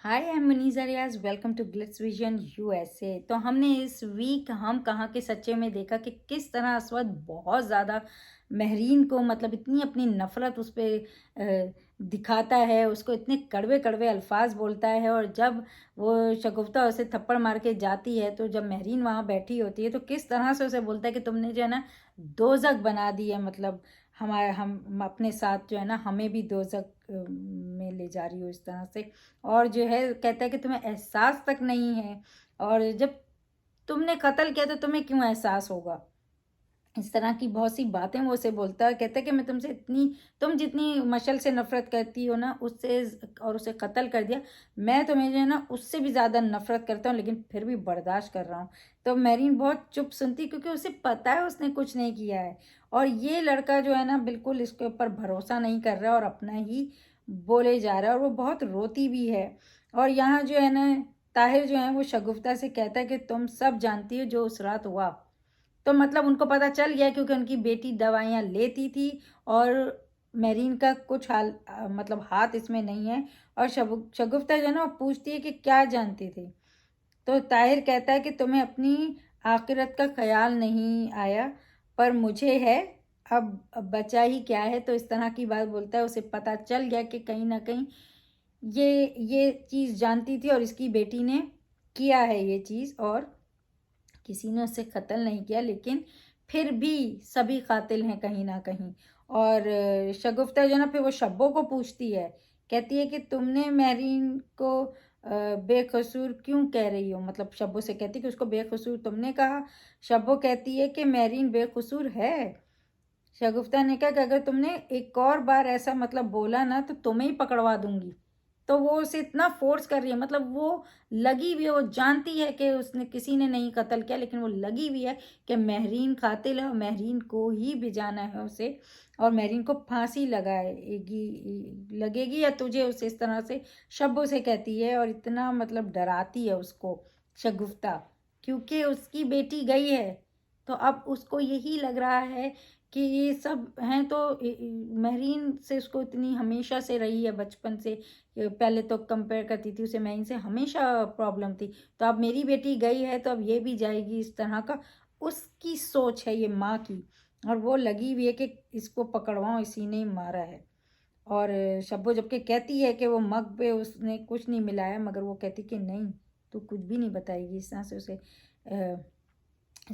Hi, I am Muniza Riaz. Welcome to Glitz Vision USA. तो हमने इस वीक हम कहाँ के सच्चे में देखा कि किस तरह असवद बहुत ज़्यादा महरीन को मतलब इतनी अपनी नफ़रत उस पर दिखाता है, उसको इतने कड़वे कड़वे अल्फाज बोलता है। और जब वो शगुफ्ता उसे थप्पड़ मार के जाती है तो जब महरीन वहाँ बैठी होती है तो किस तरह से उसे बोलता है कि तुमने जो है ना दोज़ख बना दी है, मतलब हमारे हम अपने साथ जो है ना हमें भी दोज़ख में ले जा रही हो इस तरह से। और जो है कहता है कि तुम्हें एहसास तक नहीं है, और जब तुमने कत्ल किया तो तुम्हें क्यों एहसास होगा। इस तरह की बहुत सी बातें वो उसे बोलता है। कहता है कि मैं तुमसे इतनी, तुम जितनी मशल से नफ़रत करती हो ना उससे, और उसे कत्ल कर दिया, मैं तुम्हें जो है ना उससे भी ज़्यादा नफ़रत करता हूँ, लेकिन फिर भी बर्दाश्त कर रहा हूँ। तो मैरीन बहुत चुप सुनती, क्योंकि उसे पता है उसने कुछ नहीं किया है। और ये लड़का जो है ना बिल्कुल इसके ऊपर भरोसा नहीं कर रहा है और अपना ही बोले जा रहा है, और वो बहुत रोती भी है। और यहाँ जो है ना ताहिर जो है वो शगुफ्ता से कहता है कि तुम सब जानती हो जो उस रात हुआ। तो मतलब उनको पता चल गया, क्योंकि उनकी बेटी दवाइयाँ लेती थी और मेरीन का कुछ मतलब हाथ इसमें नहीं है। और शगुफ्ता जो है ना वो पूछती है कि क्या जानती थी। तो ताहिर कहता है कि तुम्हें अपनी आखिरत का ख्याल नहीं आया, पर मुझे है। अब बचा ही क्या है। तो इस तरह की बात बोलता है। उसे पता चल गया कि कहीं ना कहीं ये चीज़ जानती थी और इसकी बेटी ने किया है ये चीज़, और किसी ने उसे कत्ल नहीं किया, लेकिन फिर भी सभी कातिल हैं कहीं ना कहीं। और शगुफ्ता जो है ना फिर वो शब्बो को पूछती है, कहती है कि तुमने महरीन को बेकसूर क्यों कह रही हो। मतलब शब्बो से कहती है कि उसको बेकसूर तुमने कहा। शब्बो कहती है कि महरीन बेकसूर है। शगुफ्ता ने कहा कि अगर तुमने एक और बार ऐसा मतलब बोला ना तो तुम्हें ही पकड़वा दूंगी। तो वो उसे इतना फोर्स कर रही है, मतलब वो लगी हुई है, वो जानती है कि उसने किसी ने नहीं कत्ल किया, लेकिन वो लगी हुई है कि महरीन कातिल है और महरीन को ही भिजाना है उसे, और महरीन को फांसी लगाएगी लगेगी या तुझे, उसे इस तरह से शब्बों से कहती है। और इतना मतलब डराती है उसको शगुफ्ता, क्योंकि उसकी बेटी गई है। तो अब उसको यही लग रहा है कि ये सब हैं, तो महरीन से उसको इतनी हमेशा से रही है बचपन से। पहले तो कंपेयर करती थी उसे महरीन से, हमेशा प्रॉब्लम थी। तो अब मेरी बेटी गई है तो अब ये भी जाएगी, इस तरह का उसकी सोच है ये माँ की। और वो लगी हुई है कि इसको पकड़वाऊँ, इसी ने ही मारा है। और शब्बो जबकि कहती है कि वो मग पे उसने कुछ नहीं मिलाया, मगर वो कहती कि नहीं, तू कुछ भी नहीं बताएगी। इस तरह से उसे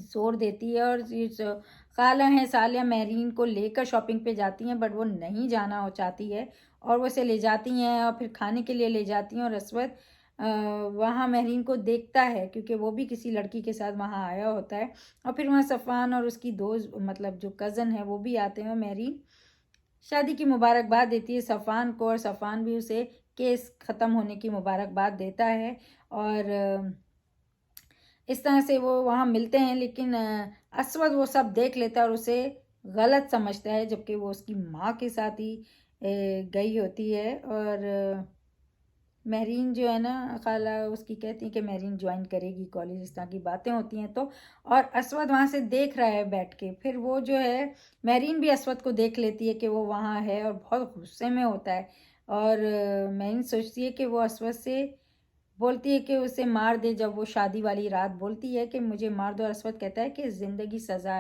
जोर देती है। और ये जो खाला हैं सालिया महरीन को लेकर शॉपिंग पे जाती हैं, बट वो नहीं जाना हो चाहती है, और वो उसे ले जाती हैं और फिर खाने के लिए ले जाती हैं। और असवद वहाँ महरीन को देखता है, क्योंकि वो भी किसी लड़की के साथ वहाँ आया होता है। और फिर वहाँ सफ़ान और उसकी दोस्त, मतलब जो कज़न है, वो भी आते हैं। महरीन शादी की मुबारकबाद देती है सफ़ान को, और सफ़ान भी उसे केस ख़त्म होने की मुबारकबाद देता है। और इस तरह से वो वहाँ मिलते हैं, लेकिन असवद वो सब देख लेता है और उसे गलत समझता है, जबकि वो उसकी माँ के साथ ही गई होती है। और महरीन जो है ना खाला उसकी कहती है कि महरीन ज्वाइन करेगी कॉलेज, इस तरह की बातें होती हैं। तो और असवद वहाँ से देख रहा है बैठ के। फिर वो जो है महरीन भी असवद को देख लेती है कि वो वहाँ है, और बहुत गुस्से में होता है। और महरीन सोचती है कि वो असवद से बोलती है कि उसे मार दे। जब वो शादी वाली रात बोलती है कि मुझे मार दो, असवद कहता है कि ज़िंदगी सज़ा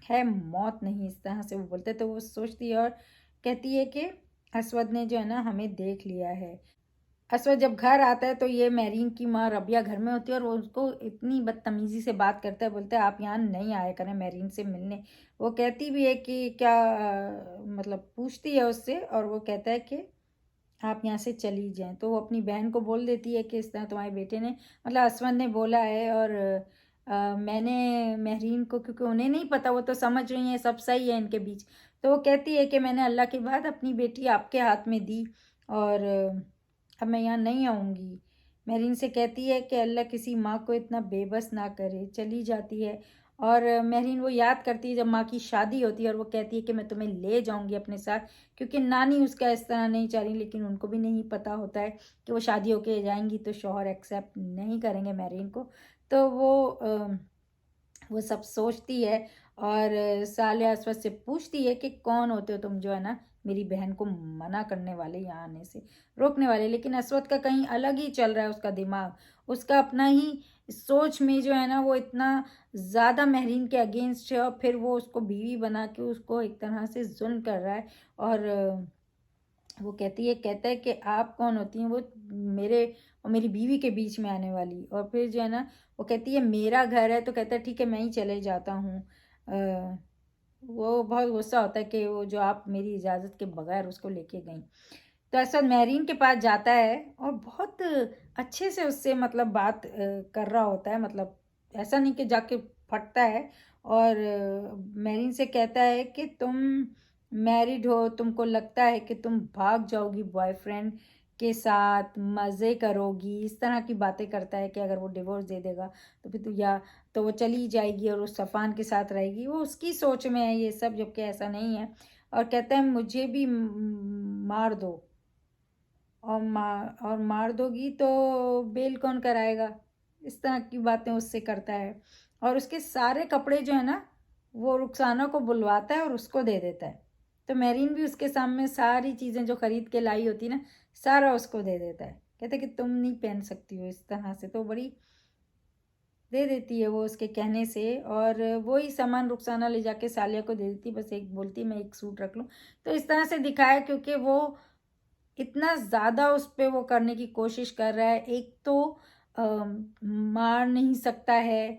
है, मौत नहीं। इस तरह से वो बोलते हैं। तो वो सोचती है और कहती है कि असवद ने जो है ना हमें देख लिया है। असवद जब घर आता है तो ये महरीन की माँ रबिया घर में होती है, और वो उसको इतनी बदतमीज़ी से बात करता है, बोलता है आप यहाँ नहीं आया करें महरीन से मिलने। वो कहती भी है कि क्या मतलब पूछती है उससे, और वो कहता है कि आप यहाँ से चली जाएं। तो वो अपनी बहन को बोल देती है कि इस तरह तुम्हारे बेटे ने, मतलब असवद ने बोला है। और मैंने महरीन को, क्योंकि उन्हें नहीं पता, वो तो समझ रही हैं सब सही है इनके बीच। तो वो कहती है कि मैंने अल्लाह के बाद अपनी बेटी आपके हाथ में दी, और अब मैं यहाँ नहीं आऊँगी। महरीन से कहती है कि अल्लाह किसी माँ को इतना बेबस ना करे। चली जाती है। और महरीन वो याद करती है जब माँ की शादी होती है, और वो कहती है कि मैं तुम्हें ले जाऊँगी अपने साथ, क्योंकि नानी उसका इस तरह नहीं चाह रही। लेकिन उनको भी नहीं पता होता है कि वो शादी होके जाएंगी तो शौहर एक्सेप्ट नहीं करेंगे महरीन को। तो वो सब सोचती है। और सालिया असवद से पूछती है कि कौन होते हो तुम जो है ना मेरी बहन को मना करने वाले, यहाँ आने से रोकने वाले। लेकिन अस्वद का कहीं अलग ही चल रहा है उसका दिमाग, उसका अपना ही सोच में जो है ना वो इतना ज़्यादा महरीन के अगेंस्ट है, और फिर वो उसको बीवी बना के उसको एक तरह से जुल्म कर रहा है। और वो कहता है कि आप कौन होती हैं वो मेरे और मेरी बीवी के बीच में आने वाली। और फिर जो है ना वो कहती है मेरा घर है, तो कहता है ठीक है मैं ही चले जाता हूँ। वो बहुत गुस्सा होता है कि वो जो आप मेरी इजाज़त के बगैर उसको लेके गई। तो असद महरीन के पास जाता है और बहुत अच्छे से उससे मतलब बात कर रहा होता है, मतलब ऐसा नहीं कि जाके फटता है। और महरीन से कहता है कि तुम मैरिड हो, तुमको लगता है कि तुम भाग जाओगी बॉयफ्रेंड के साथ, मज़े करोगी, इस तरह की बातें करता है कि अगर वो डिवोर्स दे देगा तो फिर तो वो चली जाएगी और उस सफ़ान के साथ रहेगी। वो उसकी सोच में है ये सब, जबकि ऐसा नहीं है। और कहता है मुझे भी मार दो, और मार दोगी तो बेल कौन कराएगा, इस तरह की बातें उससे करता है। और उसके सारे कपड़े जो है ना वो रुखसाना को बुलवाता है और उसको दे देता है। तो मेरीन भी उसके सामने सारी चीज़ें जो ख़रीद के लाई होती ना सारा उसको दे देता है, कहता है कि तुम नहीं पहन सकती हो इस तरह से। तो बड़ी दे देती है वो उसके कहने से, और वही सामान रुखसाना ले जाके सालिया को दे देती, बस एक बोलती मैं एक सूट रख लूँ। तो इस तरह से दिखाया क्योंकि वो इतना ज़्यादा उस पे वो करने की कोशिश कर रहा है। एक तो मार नहीं सकता है,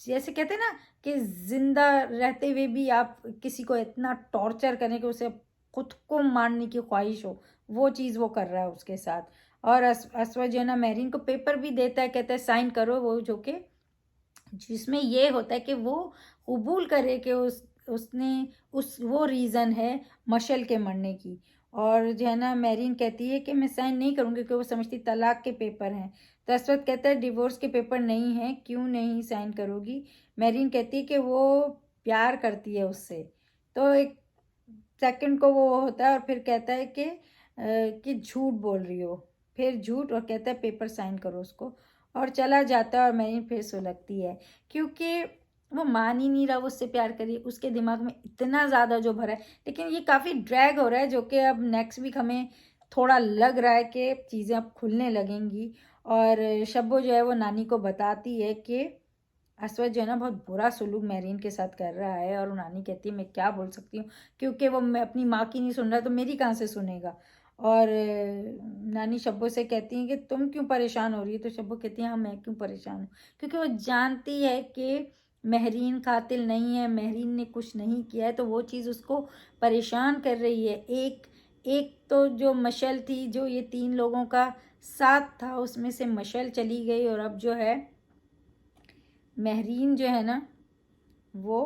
जैसे कहते हैं ना कि ज़िंदा रहते हुए भी आप किसी को इतना टॉर्चर करें कि उसे खुद को मारने की ख्वाहिश हो, वो चीज़ वो कर रहा है उसके साथ। और असवद जो है ना मेहरीन को पेपर भी देता है, कहता है साइन करो, वो जो कि जिसमें ये होता है कि वो कबूल करे कि उसने वो रीज़न है मशल के मरने की। और जो है ना मेरीन कहती है कि मैं साइन नहीं करूँगी, क्योंकि वो समझती तलाक के पेपर हैं। तो असवद कहता है डिवोर्स के पेपर नहीं हैं, क्यों नहीं साइन करोगी। मेरीन कहती है कि वो प्यार करती है उससे। तो एक सेकंड को वो होता है और फिर कहता है कि झूठ बोल रही हो, फिर झूठ, और कहता है पेपर साइन करो उसको, और चला जाता है। और मेरीन फिर सुलगती है क्योंकि वो मान ही नहीं रहा वो उससे प्यार करी, उसके दिमाग में इतना ज़्यादा जो भरा है। लेकिन ये काफ़ी ड्रैग हो रहा है, जो कि अब नेक्स्ट वीक हमें थोड़ा लग रहा है कि चीज़ें अब खुलने लगेंगी। और शब्बो जो है वो नानी को बताती है कि असवद जो है ना बहुत बुरा सलूक मेरीन के साथ कर रहा है। और नानी कहती है मैं क्या बोल सकती हूँ, क्योंकि वो मैं अपनी माँ की नहीं सुन रहा तो मेरी कहाँ से सुनेगा। और नानी शब्बो से कहती हैं कि तुम क्यों परेशान हो रही है। तो शब्बो कहती है हाँ मैं क्यों परेशान हूँ, क्योंकि वो जानती है कि महरीन कातिल नहीं है, महरीन ने कुछ नहीं किया है, तो वो चीज़ उसको परेशान कर रही है। एक एक तो जो मशल थी, जो ये 3 लोगों का साथ था, उसमें से मशल चली गई, और अब जो है महरीन जो है ना वो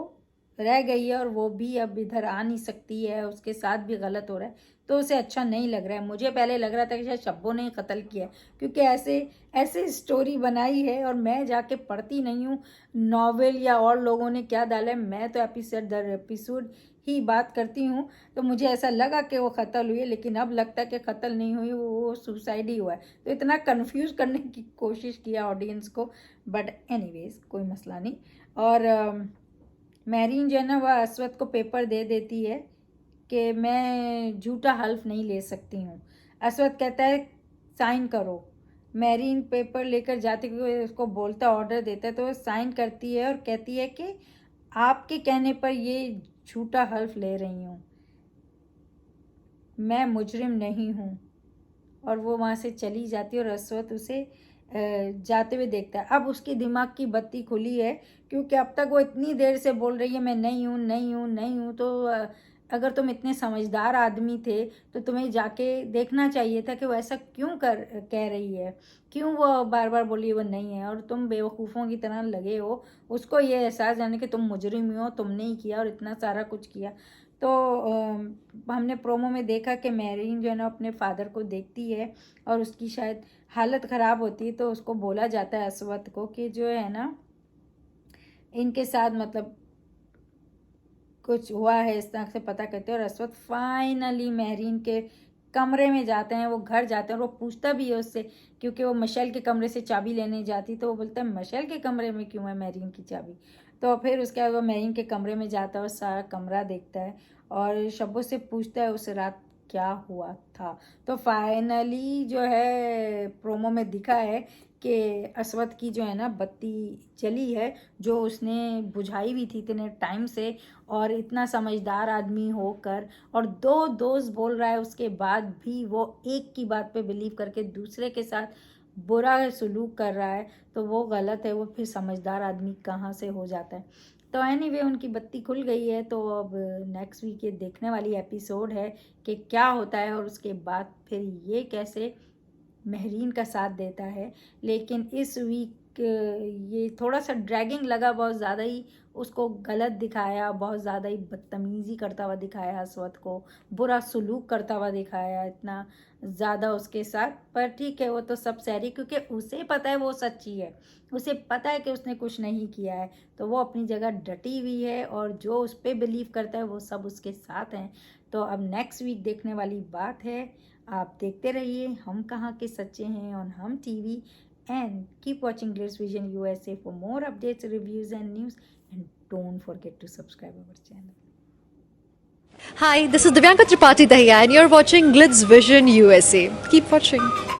रह गई है, और वो भी अब इधर आ नहीं सकती है, उसके साथ भी गलत हो रहा है। तो उसे अच्छा नहीं लग रहा है। मुझे पहले लग रहा था कि शायद शब्बो ने कत्ल किया है, क्योंकि ऐसे ऐसे स्टोरी बनाई है, और मैं जाके पढ़ती नहीं हूँ नॉवेल या और लोगों ने क्या डाला है, मैं तो एपिसोड दर एपिसोड ही बात करती हूँ। तो मुझे ऐसा लगा कि वो कत्ल हुई है, लेकिन अब लगता है कि कत्ल नहीं हुई, वो सुसाइड ही हुआ है। तो इतना कंफ्यूज करने की कोशिश किया ऑडियंस को, बट एनीवेज कोई मसला नहीं। और मेरीन जो है ना वह असवद को पेपर दे देती है कि मैं झूठा हल्फ नहीं ले सकती हूँ। असवद कहता है साइन करो। मेरीन पेपर लेकर जाती हुई उसको बोलता ऑर्डर देता है, तो वो साइन करती है और कहती है कि आपके कहने पर ये झूठा हल्फ ले रही हूँ, मैं मुजरिम नहीं हूँ। और वो वहाँ से चली जाती है, और असवद उसे जाते हुए देखता है। अब उसके दिमाग की बत्ती खुली है, क्योंकि अब तक वो इतनी देर से बोल रही है मैं नहीं हूँ नहीं हूँ नहीं हूँ। तो अगर तुम इतने समझदार आदमी थे तो तुम्हें जाके देखना चाहिए था कि वो ऐसा क्यों कह रही है, क्यों वो बार बार बोली वो नहीं है। और तुम बेवकूफ़ों की तरह लगे हो उसको ये एहसास जाने कि तुम मुजरिम हो, तुमने ही किया और इतना सारा कुछ किया। तो हमने प्रोमो में देखा कि मेरीन जो है ना अपने फादर को देखती है, और उसकी शायद हालत ख़राब होती है, तो उसको बोला जाता है असवद को कि जो है ना इनके साथ मतलब कुछ हुआ है, इस तरह से पता करते हैं। और असवद फाइनली मेहरीन के कमरे में जाते हैं, वो घर जाते हैं, और वो पूछता भी है उससे, क्योंकि वो मशल के कमरे से चाबी लेने जाती, तो वो बोलता है मशल के कमरे में क्यों है मेहरीन की चाबी। तो फिर उसके बाद वो मेहरीन के कमरे में जाता है और सारा कमरा देखता है, और शब्बो से पूछता है उस रात क्या हुआ था। तो फाइनली जो है प्रोमो में दिखा है कि असवद की जो है ना बत्ती जली है, जो उसने बुझाई हुई थी इतने टाइम से, और इतना समझदार आदमी होकर, और दो दोस्त बोल रहा है उसके बाद भी वो एक की बात पे बिलीव करके दूसरे के साथ बुरा सलूक कर रहा है, तो वो गलत है। वो फिर समझदार आदमी कहाँ से हो जाता है। तो एनीवे उनकी बत्ती खुल गई है, तो अब नेक्स्ट वीक ये देखने वाली एपिसोड है कि क्या होता है, और उसके बाद फिर ये कैसे महरीन का साथ देता है। लेकिन इस वीक ये थोड़ा सा ड्रैगिंग लगा, बहुत ज़्यादा ही उसको गलत दिखाया, बहुत ज़्यादा ही बदतमीज़ी करता हुआ दिखाया, असवद को बुरा सलूक करता हुआ दिखाया इतना ज़्यादा उसके साथ। पर ठीक है, वो तो सब सैरी, क्योंकि उसे पता है वो सच्ची है, उसे पता है कि उसने कुछ नहीं किया है, तो वो अपनी जगह डटी हुई है, और जो उस पर बिलीव करता है वो सब उसके साथ हैं। तो अब नेक्स्ट वीक देखने वाली बात है। आप देखते रहिए हम कहाँ के सच्चे हैं ऑन हम TV, and keep watching Glitz Vision USA for more updates, reviews and news, and don't forget to subscribe our channel. Hi, this is Divyanka Tripathi Dahiya and you're watching Glitz Vision USA. Keep watching.